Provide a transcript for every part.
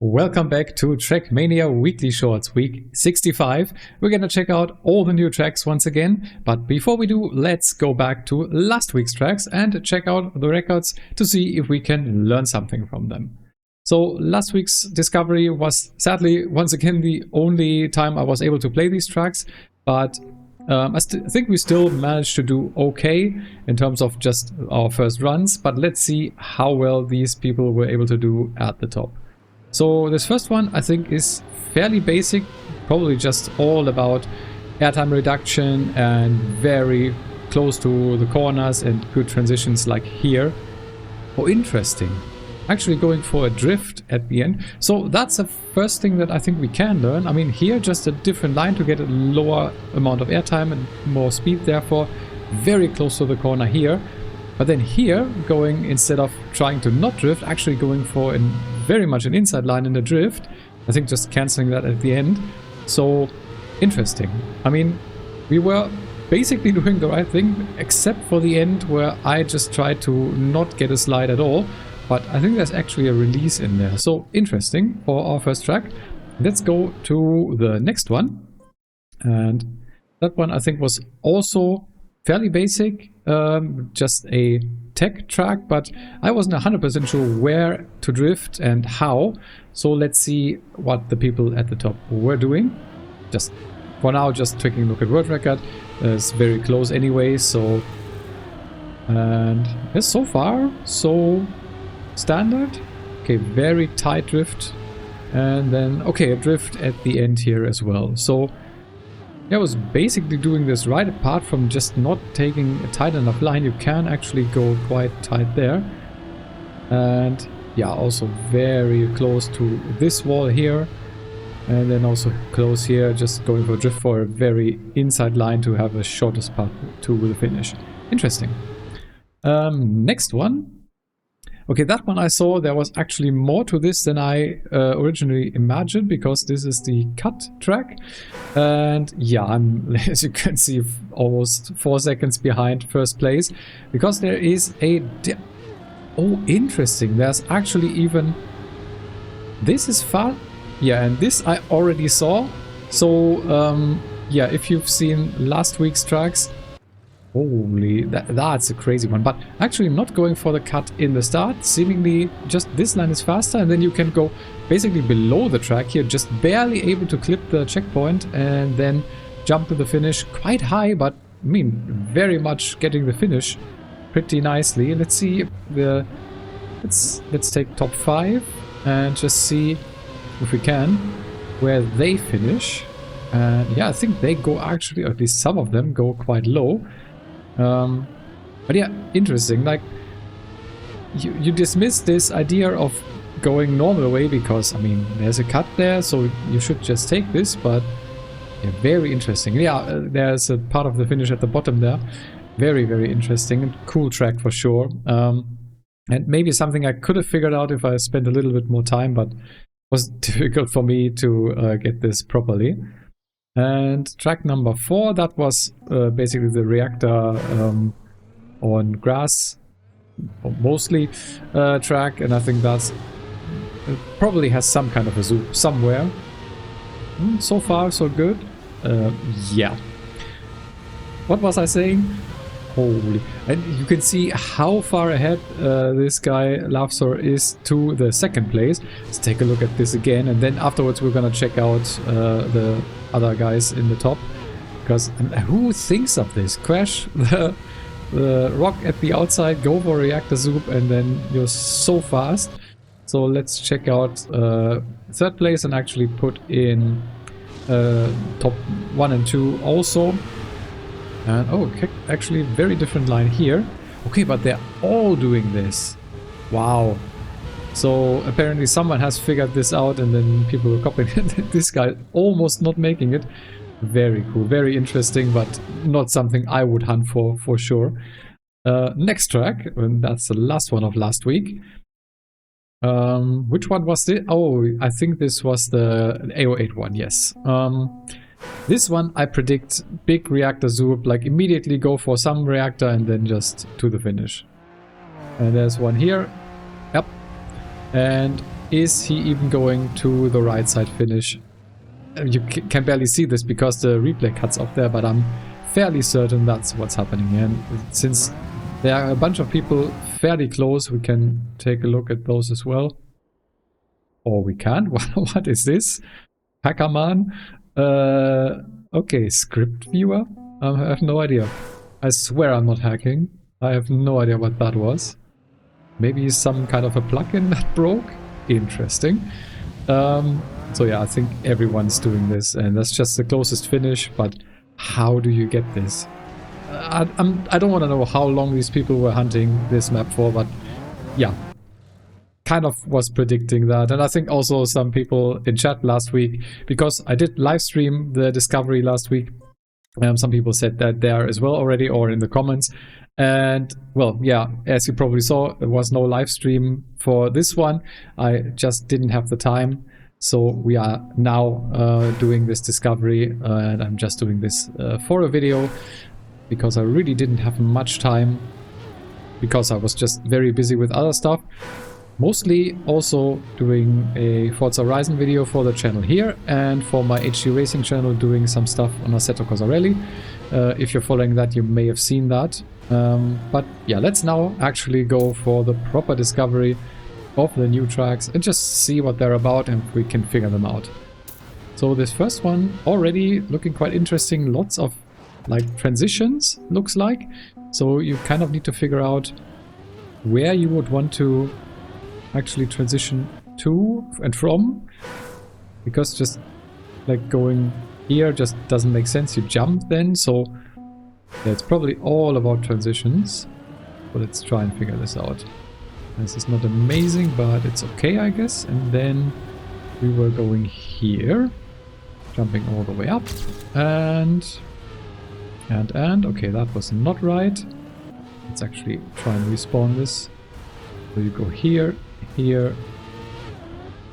Welcome back to Trackmania Weekly Shorts, week 65. We're gonna check out all the new tracks once again, but before we do, let's go back to last week's tracks and check out the records to see if we can learn something from them. So last week's discovery was sadly once again the only time I was able to play these tracks, but I think we still managed to do okay in terms of just our first runs, but let's see how well these people were able to do at the top. So this first one I think is fairly basic, probably just all about airtime reduction and very close to the corners and good transitions like here. Oh, interesting. Actually going for a drift at the end. So that's the first thing that I think we can learn. I mean, here just a different line to get a lower amount of airtime and more speed, therefore very close to the corner here. But then here, going, instead of trying to not drift, actually going for very much an inside line in the drift. I think just cancelling that at the end. So, interesting. I mean, we were basically doing the right thing, except for the end where I just tried to not get a slide at all. But I think there's actually a release in there. So, interesting for our first track. Let's go to the next one. And that one I think was also fairly basic, just a tech track, but I wasn't 100% sure where to drift and how. So let's see what the people at the top were doing. Just for now, just taking a look at world record. It's very close anyway, so... And yes, so far, so standard. Okay, very tight drift. And then, okay, a drift at the end here as well. So I was basically doing this right, apart from just not taking a tight enough line. You can actually go quite tight there. And yeah, also very close to this wall here. And then also close here, just going for a drift for a very inside line to have a shortest path to the finish. Interesting. Next one. Okay, that one I saw there was actually more to this than I originally imagined, because this is the cut track. And yeah, I'm, as you can see, almost 4 seconds behind first place, because there is a... Oh, interesting. There's actually even... This is far... Yeah, and this I already saw. So, yeah, if you've seen last week's tracks... Holy, that's a crazy one. But actually not going for the cut in the start. Seemingly just this line is faster, and then you can go basically below the track here, just barely able to clip the checkpoint and then jump to the finish quite high, but I mean very much getting the finish pretty nicely. Let's see the let's take top 5 and just see if we can where they finish. And yeah, I think they go actually, or at least some of them go quite low. But yeah, interesting. Like, you dismiss this idea of going normal way because, I mean, there's a cut there, so you should just take this, but yeah, very interesting. Yeah, there's a part of the finish at the bottom there. Very, very interesting and cool track for sure. And maybe something I could have figured out if I spent a little bit more time, but it was difficult for me to get this properly. And track number 4, that was basically the reactor on grass, mostly track, and I think that's probably has some kind of a zoom somewhere. So far, so good. Yeah. What was I saying? Holy. And you can see how far ahead this guy, Lavsor, is to the second place. Let's take a look at this again, and then afterwards we're gonna check out the other guys in the top. Because who thinks of this? Crash the rock at the outside, go for a reactor zoom, and then you're so fast. So let's check out third place and actually put in top 1 and 2 also. And oh, actually very different line here. Okay, but they're all doing this. Wow. So apparently someone has figured this out, and then people were copying it. This guy almost not making it. Very cool, very interesting, but not something I would hunt for sure. Next track, and that's the last one of last week. Which one was this? Oh, I think this was the AO8 one, yes. This one I predict big reactor zoom, like immediately go for some reactor and then just to the finish. And there's one here. Yep. And Is he even going to the right side finish? You can barely see this because the replay cuts off there, but I'm fairly certain that's what's happening. And since there are a bunch of people fairly close, we can take a look at those as well. Or we can't. What is this? Hackerman? Okay, script viewer? I have no idea. I swear I'm not hacking. I have no idea what that was. Maybe some kind of a plugin that broke? Interesting. So yeah, I think everyone's doing this, and that's just the closest finish, but how do you get this? I don't want to know how long these people were hunting this map for, but yeah, kind of was predicting that. And I think also some people in chat last week, because I did live stream the discovery last week, some people said that there as well already, or in the comments. And well, yeah, as you probably saw, there was no live stream for this one. I just didn't have the time. So we are now doing this discovery, and I'm just doing this for a video because I really didn't have much time, because I was just very busy with other stuff. Mostly also doing a Forza Horizon video for the channel here, and for my HD Racing channel doing some stuff on Assetto Corsa Rally. If you're following that, you may have seen that. But yeah, let's now actually go for the proper discovery of the new tracks and just see what they're about and if we can figure them out. So this first one already looking quite interesting. Lots of like transitions, looks like. So you kind of need to figure out where you would want to actually transition to and from, because just like going here just doesn't make sense. You jump then, so yeah, it's probably all about transitions. But let's try and figure this out. This is not amazing, but it's okay, I guess. And then we were going here, jumping all the way up, and okay, that was not right. Let's actually try and respawn this. So you go here, here,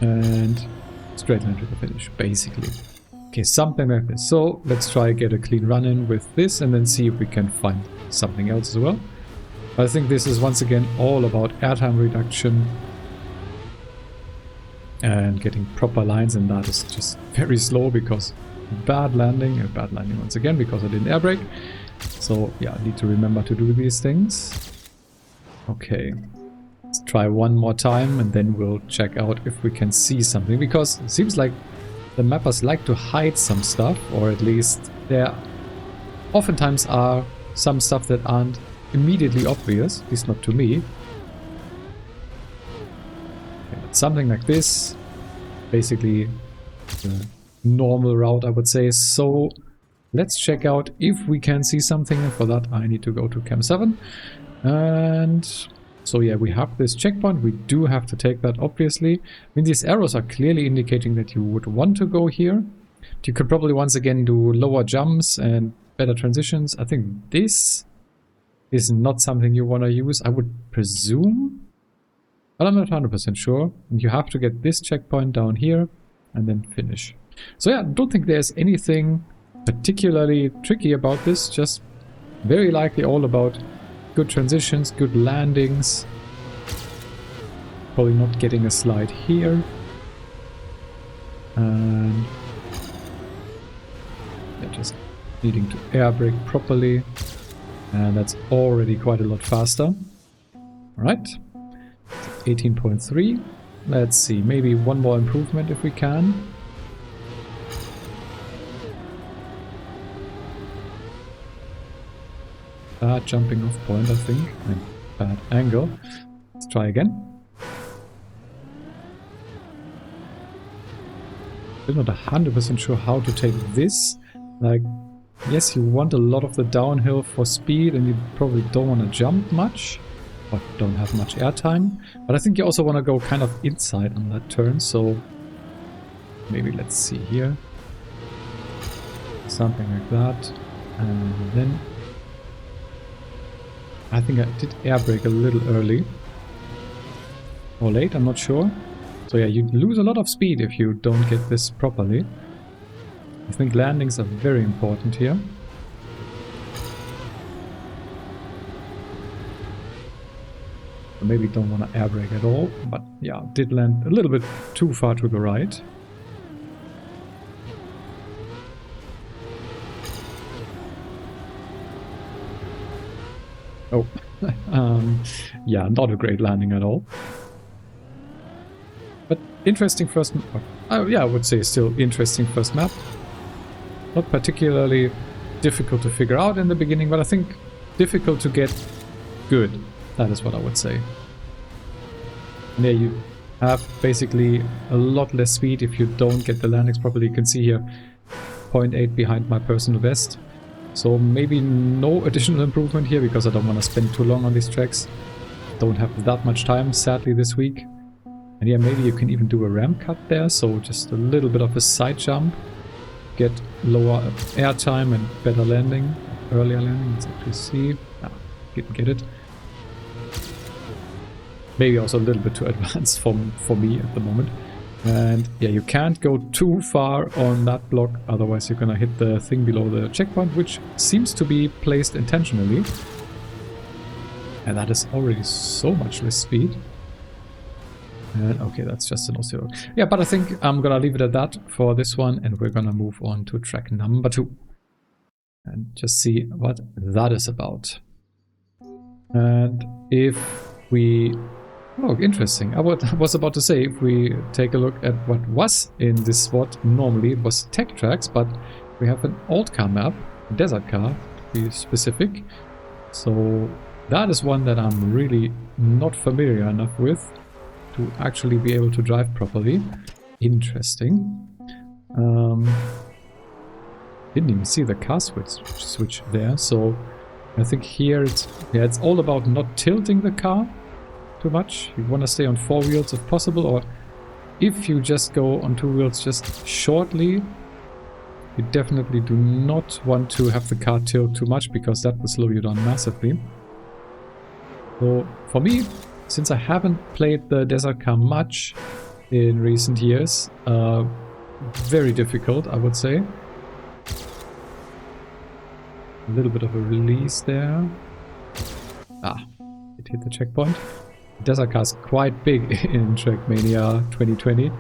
and straight line to the finish, basically. Okay, something like this. So let's try and get a clean run in with this, and then see if we can find something else as well. I think this is once again all about airtime reduction and getting proper lines, and that is just very slow because bad landing once again because I didn't air brake. So yeah, I need to remember to do these things. Okay, let's try one more time and then we'll check out if we can see something, because it seems like the mappers like to hide some stuff, or at least there oftentimes are some stuff that aren't immediately obvious, at least not to me. Okay, but something like this, basically the normal route, I would say. So let's check out if we can see something, and for that I need to go to Cam 7. And so yeah, we have this checkpoint, we do have to take that, obviously. I mean, these arrows are clearly indicating that you would want to go here. You could probably once again do lower jumps and better transitions. I think this is not something you want to use, I would presume, but I'm not 100% sure. And you have to get this checkpoint down here and then finish. So yeah, I don't think there's anything particularly tricky about this, just very likely all about good transitions, good landings. Probably not getting a slide here. And yeah, just needing to air brake properly. And that's already quite a lot faster. Alright, 18.3. Let's see, maybe one more improvement if we can. Bad jumping off point, I think, and bad angle. Let's try again. Still not 100% sure how to take this. Like, yes, you want a lot of the downhill for speed, and you probably don't want to jump much, or don't have much airtime. But I think you also want to go kind of inside on that turn, so maybe let's see here. Something like that. And then I think I did air brake a little early. Or late, I'm not sure. So yeah, you lose a lot of speed if you don't get this properly. I think landings are very important here. maybe don't want to air brake at all, but yeah, did land a little bit too far to the right. Oh, yeah, not a great landing at all. But interesting first map. Yeah, I would say still interesting first map. Not particularly difficult to figure out in the beginning, but I think difficult to get good. That is what I would say. And there you have basically a lot less speed if you don't get the landings properly. You can see here 0.8 behind my personal best. So maybe no additional improvement here because I don't want to spend too long on these tracks. Don't have that much time, sadly, this week. And yeah, maybe you can even do a ramp cut there, so just a little bit of a side jump. Get lower air time and better landing, earlier landing. Let's actually see. Ah, didn't get it. Maybe also a little bit too advanced for me at the moment. And yeah, you can't go too far on that block, otherwise you're gonna hit the thing below the checkpoint, which seems to be placed intentionally. And that is already so much less speed. And okay, that's just an 0. Yeah, but I think I'm gonna leave it at that for this one, and we're gonna move on to track number 2. And just see what that is about. And if we... Oh, interesting. I was about to say, if we take a look at what was in this spot, normally it was tech tracks, but we have an old car map, desert car to be specific. So that is one that I'm really not familiar enough with to actually be able to drive properly. Interesting. Didn't even see the car switch there, so I think here it's all about not tilting the car too much. You want to stay on 4 wheels if possible, or if you just go on 2 wheels just shortly, you definitely do not want to have the car tilt too much because that will slow you down massively. So for me, since I haven't played the desert car much in recent years, very difficult, I would say. A little bit of a release there. Ah, it hit the checkpoint. Desert car is quite big in Trackmania 2020.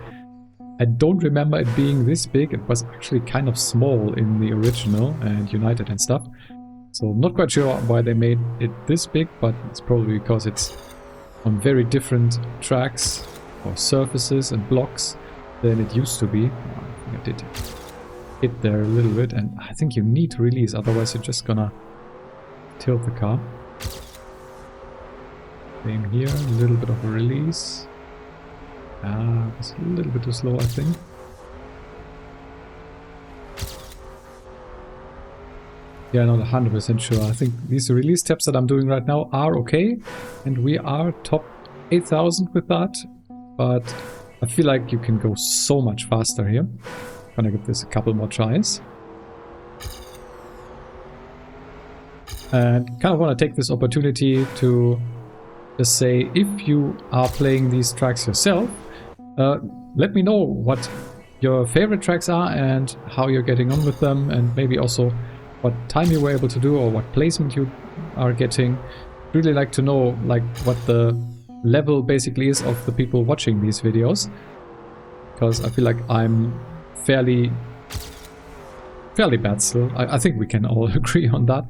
I don't remember it being this big. It was actually kind of small in the original and United and stuff. So I'm not quite sure why they made it this big, but it's probably because it's on very different tracks or surfaces and blocks than it used to be. Oh, I think I did hit there a little bit, and I think you need to release, otherwise you're just gonna tilt the car. Same here, a little bit of a release. Ah, it's a little bit too slow, I think. Yeah, not 100% sure. I think these release taps that I'm doing right now are okay, and we are top 8000 with that, but I feel like you can go so much faster here. Gonna give this a couple more tries. And kind of want to take this opportunity to just say, if you are playing these tracks yourself, let me know what your favorite tracks are and how you're getting on with them, and maybe also what time you were able to do or what placement you are getting. Really like to know like what the level basically is of the people watching these videos, because I feel like I'm fairly bad still. I think we can all agree on that.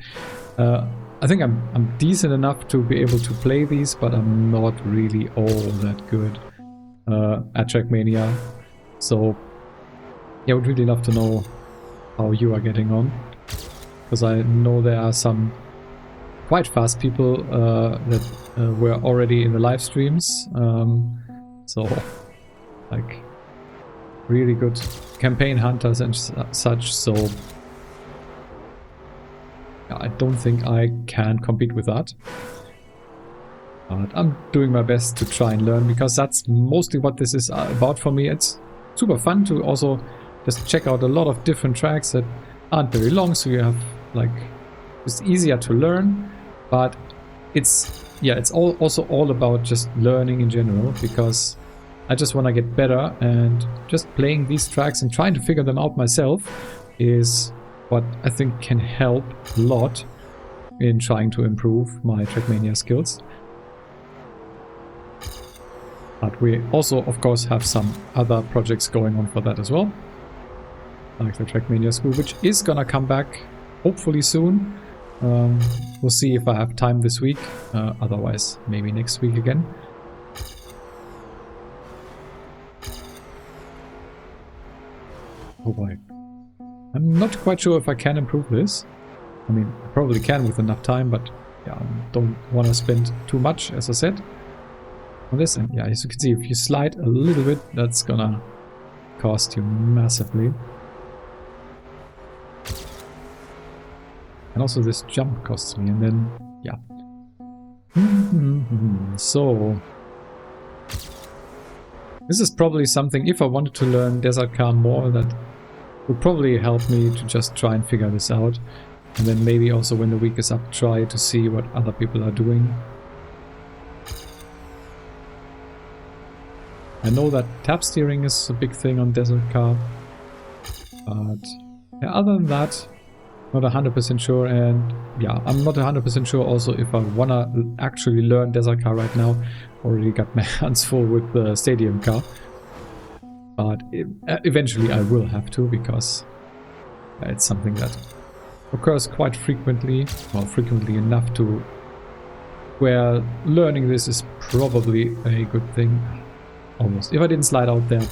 I think I'm decent enough to be able to play these, but I'm not really all that good at Trackmania. So yeah, I would really love to know how you are getting on, because I know there are some quite fast people that were already in the live streams. So like really good campaign hunters and such. So I don't think I can compete with that. But I'm doing my best to try and learn, because that's mostly what this is about for me. It's super fun to also just check out a lot of different tracks that aren't very long, so you have like, it's easier to learn. But it's also all about just learning in general, because I just want to get better, and just playing these tracks and trying to figure them out myself is what I think can help a lot in trying to improve my Trackmania skills. But we also, of course, have some other projects going on for that as well. Like the Trackmania school, which is gonna come back hopefully soon. We'll see if I have time this week. Otherwise, maybe next week again. Oh boy. I'm not quite sure if I can improve this. I mean, I probably can with enough time, but yeah, I don't want to spend too much, as I said, on this. And yeah, as you can see, if you slide a little bit, that's gonna cost you massively. And also this jump costs me, and then, yeah. So, this is probably something, if I wanted to learn Desert Car more, that would probably help me to just try and figure this out. And then maybe also when the week is up, try to see what other people are doing. I know that tap steering is a big thing on Desert Car. But yeah, other than that, not 100% sure. And yeah, I'm not 100% sure also if I wanna actually learn Desert Car right now. Already got my hands full with the Stadium Car. But eventually I will have to, because it's something that occurs quite frequently. Well, frequently enough to where learning this is probably a good thing. Almost. If I didn't slide out there,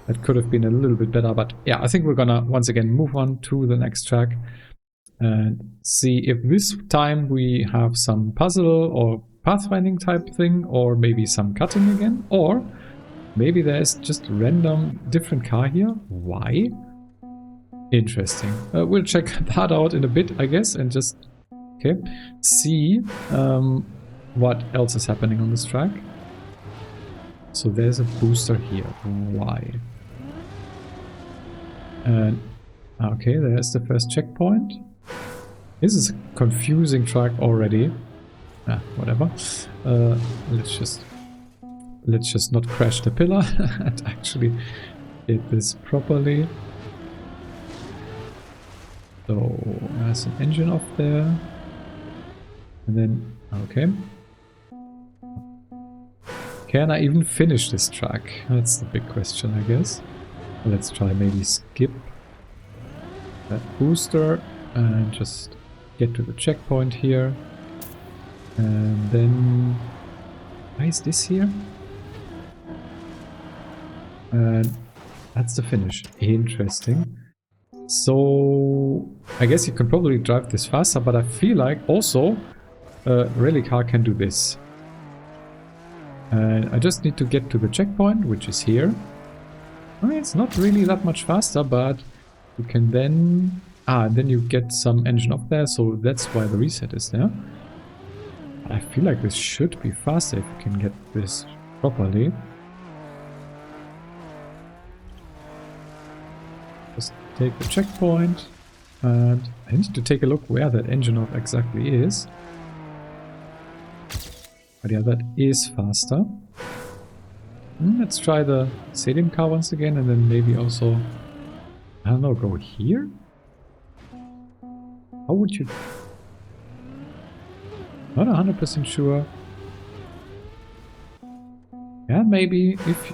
that could have been a little bit better. But yeah, I think we're gonna once again move on to the next track and see if this time we have some puzzle or pathfinding type thing, or maybe some cutting again, or maybe there's just random different car here. Why? Interesting. We'll check that out in a bit, I guess, and just see what else is happening on this track. So there's a booster here. Why? And okay, there's the first checkpoint. This is a confusing track already. Whatever. Let's just not crash the pillar and actually get this properly. So there's an engine off there. And then, okay. Can I even finish this track? That's the big question, I guess. Let's try maybe skip that booster and just get to the checkpoint here. And then... why is this here? And that's the finish. Interesting. So I guess you can probably drive this faster, but I feel like also a rally car can do this. And I just need to get to the checkpoint, which is here. I mean, it's not really that much faster, but you can then... and then you get some engine up there, so that's why the reset is there. I feel like this should be faster if you can get this properly. Just take the checkpoint, and I need to take a look where that engine off exactly is. But yeah, that is faster. Let's try the Stadium Car once again, and then maybe also, I don't know, go here? How would you... not 100% sure. Yeah, maybe if...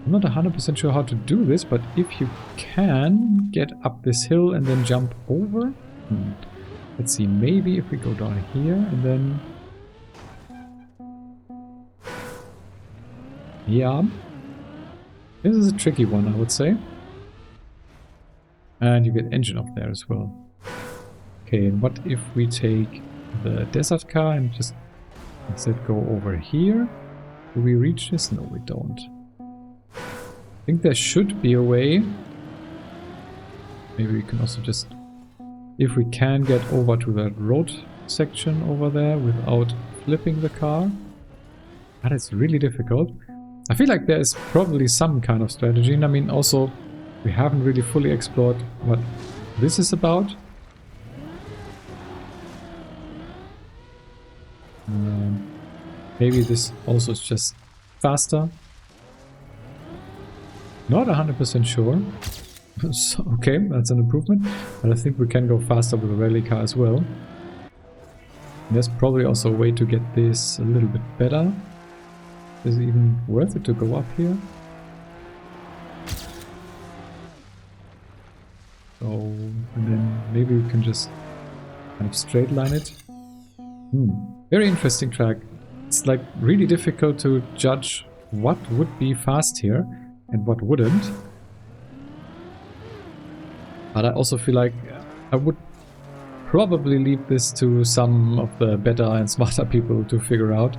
I'm not 100% sure how to do this, but if you can get up this hill and then jump over... Let's see, maybe if we go down here and then... yeah. This is a tricky one, I would say. And you get engine off there as well. Okay, and what if we take the desert car and just instead go over here? Do we reach this? No, we don't. I think there should be a way. Maybe we can also just... if we can get over to that road section over there without flipping the car. That is really difficult. I feel like there is probably some kind of strategy. And I mean, also, we haven't really fully explored what this is about. Maybe this also is just faster. Not 100% sure. So, okay, that's an improvement. But I think we can go faster with a rally car as well. And there's probably also a way to get this a little bit better. Is it even worth it to go up here? So, and then maybe we can just kind of straight line it. Very interesting track. It's like really difficult to judge what would be fast here and what wouldn't. But I also feel like I would probably leave this to some of the better and smarter people to figure out.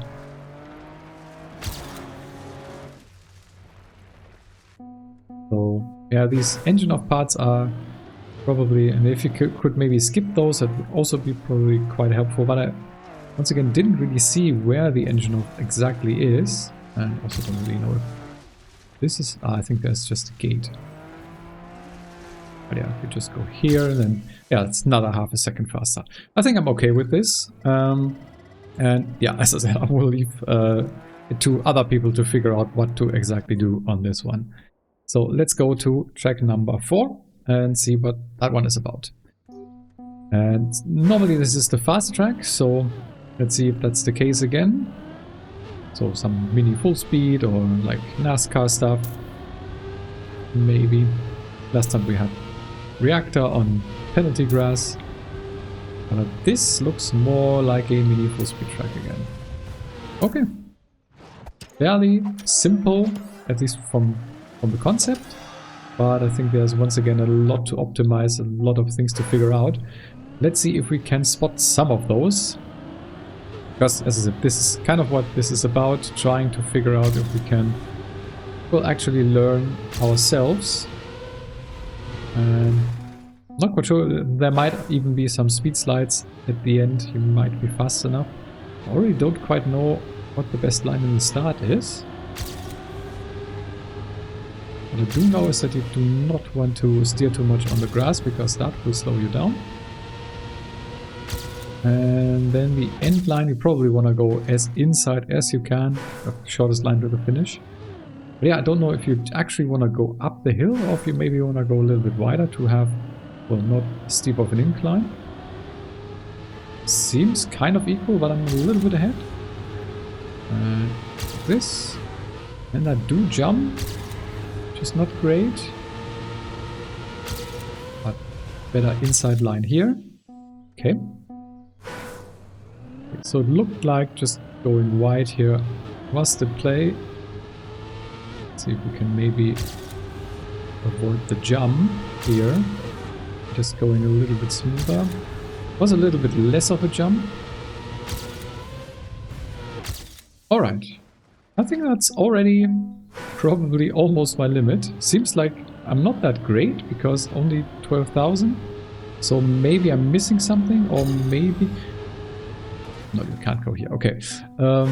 So yeah, these engine off parts are probably, and if you could maybe skip those, that would also be probably quite helpful. But I, once again, didn't really see where the engine off exactly is, and also don't really know if this is. I think there's just a gate. But yeah, if we just go here, then yeah, it's another half a second faster. I think I'm okay with this. And yeah, as I said, I will leave it to other people to figure out what to exactly do on this one. So let's go to track number 4 and see what that one is about. And normally this is the fast track, so let's see if that's the case again. So some mini full speed or like NASCAR stuff. Maybe. Last time we had reactor on penalty grass. But this looks more like a mini full speed track again. Okay. Fairly simple, at least from the concept. But I think there's once again a lot to optimize, a lot of things to figure out. Let's see if we can spot some of those. Because as I said, this is kind of what this is about, trying to figure out if we can actually learn ourselves. And not quite sure, there might even be some speed slides at the end, you might be fast enough. I already don't quite know what the best line in the start is. What I do know is that you do not want to steer too much on the grass, because that will slow you down. And then the end line, you probably want to go as inside as you can, the shortest line to the finish. But yeah, I don't know if you actually want to go up the hill, or if you maybe want to go a little bit wider to have, well, not steep of an incline. Seems kind of equal, but I'm a little bit ahead. This. And I do jump. Is not great, but better inside line here. Okay. So it looked like just going wide here was the play. Let's see if we can maybe avoid the jump here. Just going a little bit smoother. Was a little bit less of a jump. Alright. I think that's already probably almost my limit. Seems like I'm not that great, because only 12,000. So maybe I'm missing something, or maybe... No, you can't go here. Okay. Or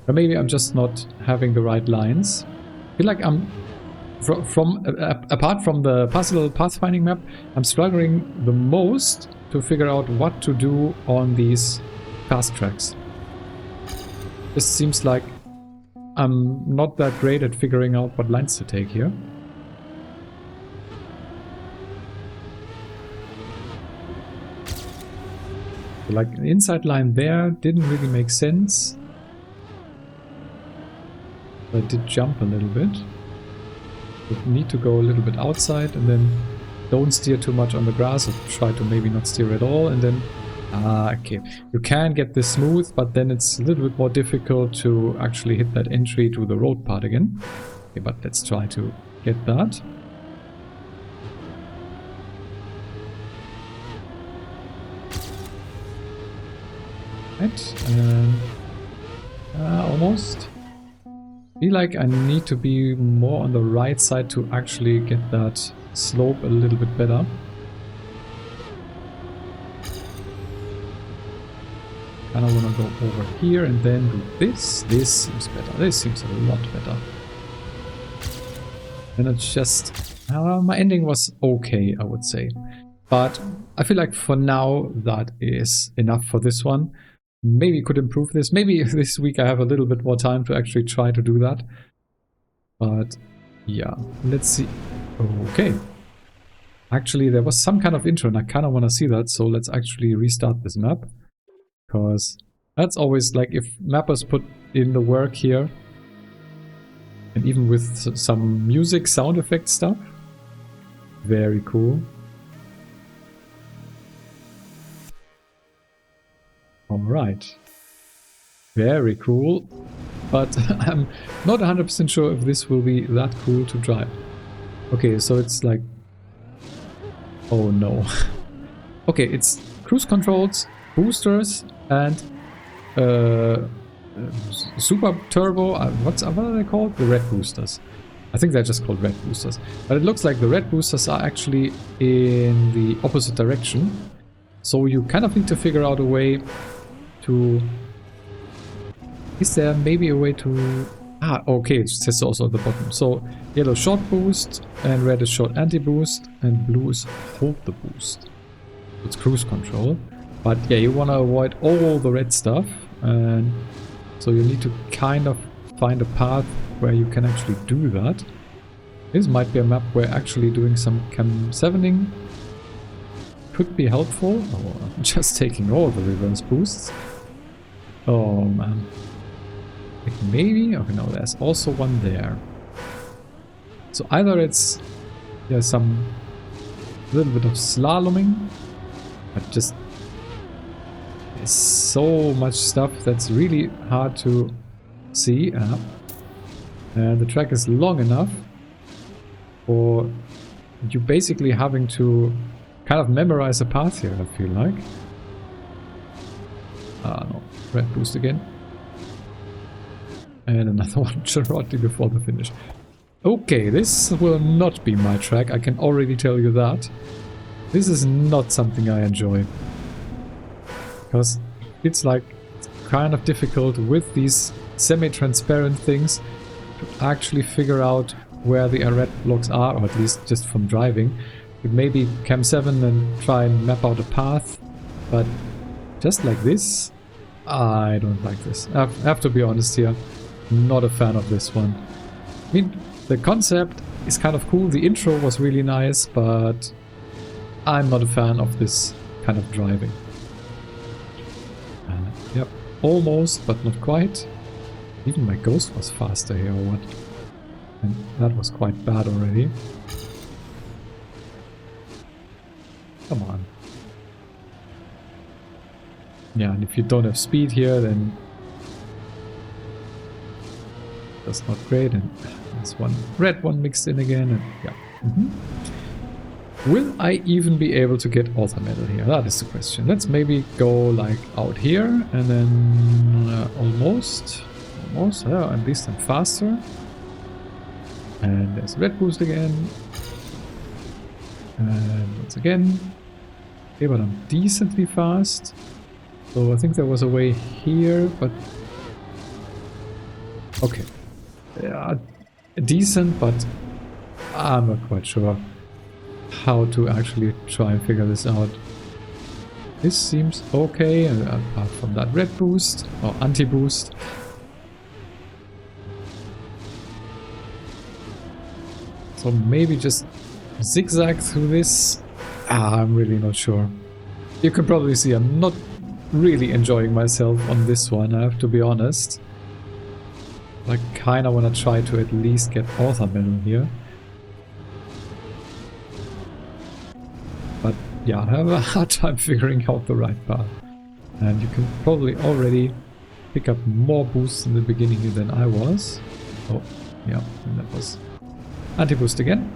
maybe I'm just not having the right lines. I feel like I'm... apart from the puzzle pathfinding map, I'm struggling the most to figure out what to do on these fast tracks. This seems like I'm not that great at figuring out what lines to take here. Like an inside line there didn't really make sense. I did jump a little bit. Would need to go a little bit outside, and then don't steer too much on the grass, or try to maybe not steer at all, and then okay. You can get this smooth, but then it's a little bit more difficult to actually hit that entry to the road part again. Okay, but let's try to get that. Right, almost. Feel like I need to be more on the right side to actually get that slope a little bit better. And I want to go over here and then do this. This seems better. This seems a lot better. And it's just... my ending was okay, I would say. But I feel like for now that is enough for this one. Maybe could improve this. Maybe this week I have a little bit more time to actually try to do that. But yeah, let's see. Okay. Actually, there was some kind of intro and I kind of want to see that. So let's actually restart this map. Because that's always like, if mappers put in the work here, And even with some music, sound effect stuff. Very cool. Alright. Very cool. But I'm not 100% sure if this will be that cool to drive. Okay, so it's like... Oh no. Okay, it's cruise controls, boosters, and super turbo. What are they called? The red boosters. I think they're just called red boosters. But it looks like the red boosters are actually in the opposite direction. So you kind of need to figure out a way to... Is there maybe a way to... Ah, okay, it says also at the bottom. So yellow short boost and red is short anti-boost and blue is hold the boost. It's cruise control. But yeah, you want to avoid all the red stuff. And so you need to kind of find a path where you can actually do that. This might be a map where actually doing some Cam 7ing could be helpful. Or just taking all the reverse boosts. Oh man. Like maybe? Okay, no, there's also one there. So either it's some little bit of slaloming, but just there's so much stuff that's really hard to see. And the track is long enough for you basically having to kind of memorize a path here, I feel like. No, red boost again. And another one shortly before the finish. Okay, this will not be my track, I can already tell you that. This is not something I enjoy. Because it's like kind of difficult with these semi-transparent things to actually figure out where the red blocks are, or at least just from driving. You maybe Cam 7 and try and map out a path, but just like this, I don't like this. I have to be honest here. Not a fan of this one. I mean, the concept is kind of cool, the intro was really nice, but I'm not a fan of this kind of driving. Yep, almost, but not quite. Even my ghost was faster here, or what? And that was quite bad already. Come on. Yeah, and if you don't have speed here, then that's not great, and there's one red one mixed in again, and yeah. Will I even be able to get Author Medal here? That is the question. Let's maybe go like out here, and then almost, yeah, at least I'm faster. And there's red boost again. And once again. Okay, but I'm decently fast. So I think there was a way here, but... Okay. Yeah, decent, but I'm not quite sure how to actually try and figure this out. This seems okay, apart from that red boost, or anti-boost. So maybe just zigzag through this. I'm really not sure. You can probably see I'm not really enjoying myself on this one, I have to be honest. I kinda wanna try to at least get Author Medal here. But yeah, I have a hard time figuring out the right path. And you can probably already pick up more boosts in the beginning than I was. Oh, yeah, and that was anti-boost again.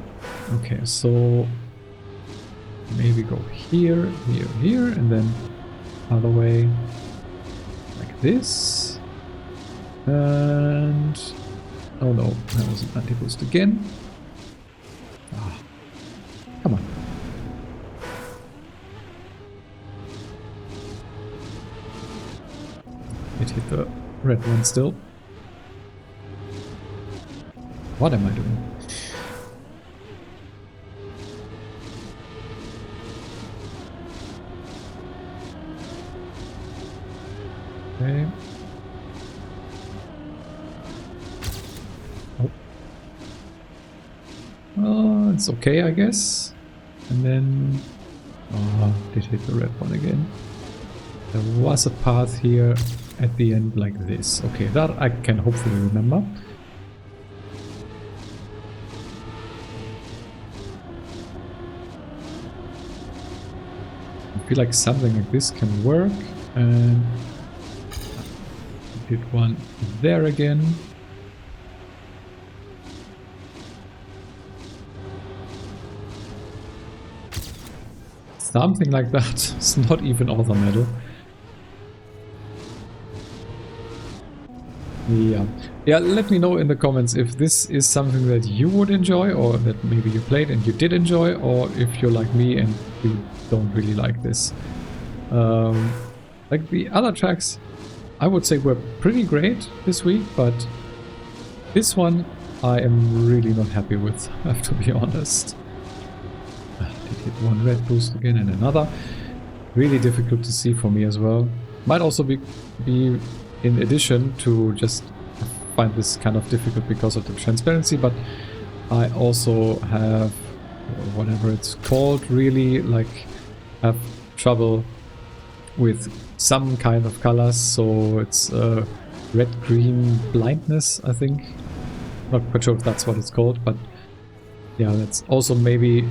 Okay, so maybe go here, here, here, and then other way like this. And oh no, that was an anti-boost again. Ah, come on. It hit the red one still. What am I doing? Okay. Oh, it's okay, I guess. And then... Oh, did hit the red one again. There was a path here at the end like this. Okay, that I can hopefully remember. feel like something like this can work. And hit one there again. Something like that. It's not even author metal. Yeah, let me know in the comments if this is something that you would enjoy, or that maybe you played and you did enjoy, or if you're like me and you don't really like this. Like the other tracks, I would say were pretty great this week, but this one I am really not happy with, I have to be honest. Did hit one red boost again and another. Really difficult to see for me as well. Might also be in addition to just find this kind of difficult because of the transparency, but I also have whatever it's called, really like have trouble with some kind of colors, so it's red-green blindness, I think. Not quite sure if that's what it's called, but yeah, that's also maybe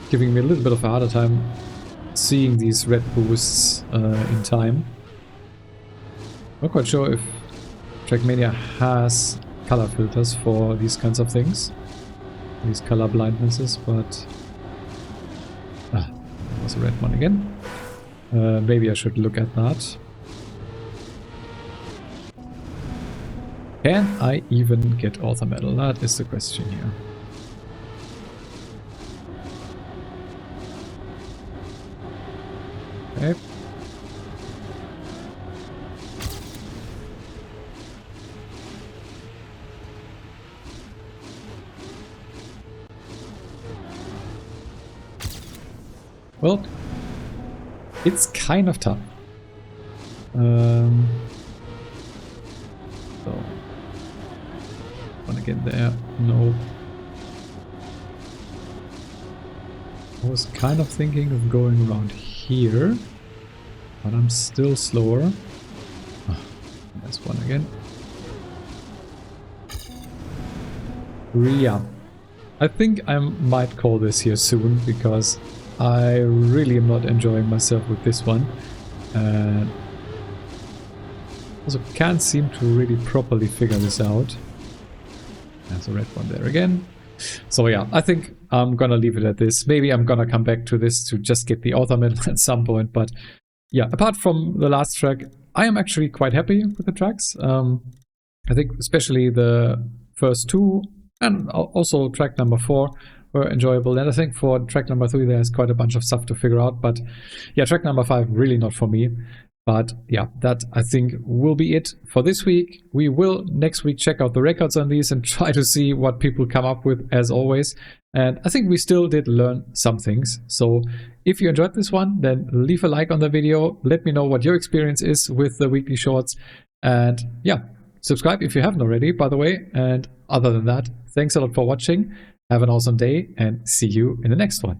giving me a little bit of a harder time seeing these red boosts in time. Not quite sure if Trackmania has color filters for these kinds of things, these color blindnesses, but that was a red one again. Maybe I should look at that. Can I even get author metal? That is the question here. Okay. Well, it's kind of tough. So, wanna get there? No. I was kind of thinking of going around here, but I'm still slower. Oh, there's one again. Yeah, I think I might call this here soon, because I really am not enjoying myself with this one. And also can't seem to really properly figure this out. There's a red one there again. So yeah, I think I'm gonna leave it at this. Maybe I'm gonna come back to this to just get the author medal at some point. But yeah, apart from the last track, I am actually quite happy with the tracks. I think especially the first two and also track number 4 were enjoyable. And I think for track number 3 there's quite a bunch of stuff to figure out. But yeah, track number 5 really not for me. But yeah, that I think will be it for this week. We will next week check out the records on these and try to see what people come up with, as always. And I think we still did learn some things. So if you enjoyed this one, then leave a like on the video. Let me know what your experience is with the weekly shorts. And yeah, subscribe if you haven't already, by the way. And other than that, thanks a lot for watching. Have an awesome day and see you in the next one.